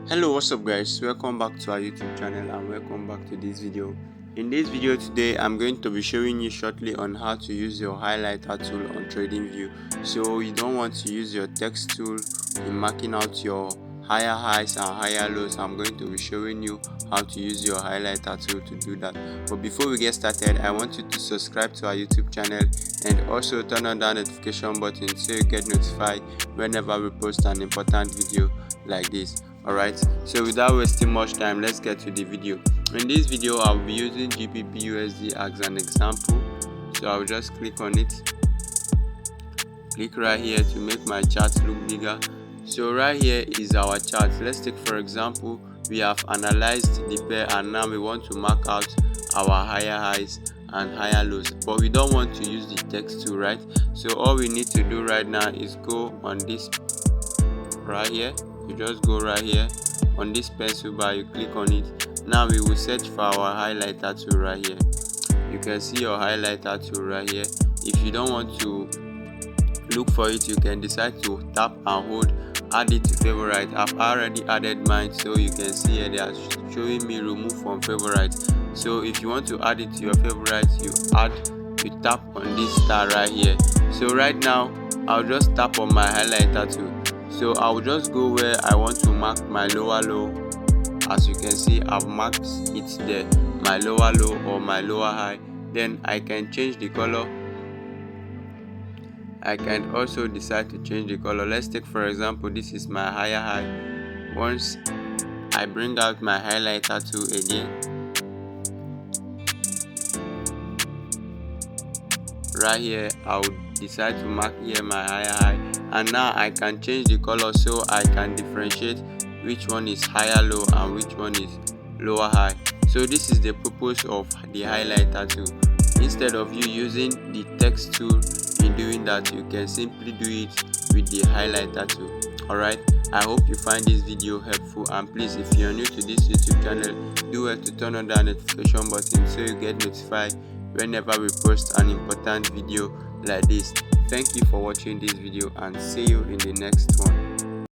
Hello, what's up guys, welcome back to our YouTube channel and welcome back to this video. In this video today I'm going to be showing you shortly on how to use your highlighter tool on TradingView. So you don't want to use your text tool in marking out your higher highs and higher lows. I'm going to be showing you how to use your highlighter tool to do that. But before we get started, I want you to subscribe to our YouTube channel and also turn on that notification button so you get notified whenever we post an important video like this. Alright, so without wasting much time, let's get to the video. In this video I'll be using GBP USD as an example, so I'll just click on it, click right here to make my chart look bigger. So right here is our chart. Let's take for example, we have analyzed the pair and now we want to mark out our higher highs and higher lows, but we don't want to use the text tool, right? So all we need to do right now is go on this right here. You just go right here on this pencil bar, you click on it. Now we will search for our highlighter tool right here. You can see your highlighter tool right here. If you don't want to look for it, you can decide to tap and hold, add it to favorite. I've already added mine, so you can see here they are showing me remove from favorite. So if you want to add it to your favorite, you tap on this star right here. So right now I'll just tap on my highlighter tool. So I'll just go where I want to mark my lower low. As you can see, I've marked it there, my lower low or my lower high. Then I can change the color. I can also decide to change the color. Let's take for example, this is my higher high. Once I bring out my highlighter tool again, right here I'll decide to mark here my higher high, and now I can change the color so I can differentiate which one is higher low and which one is lower high. So this is the purpose of the highlighter tool. Instead of you using the text tool in doing that, you can simply do it with the highlighter tool. Alright, I hope you find this video helpful, and please, if you are new to this YouTube channel, do well to turn on that notification button so you get notified whenever we post an important video like this. Thank you for watching this video and see you in the next one.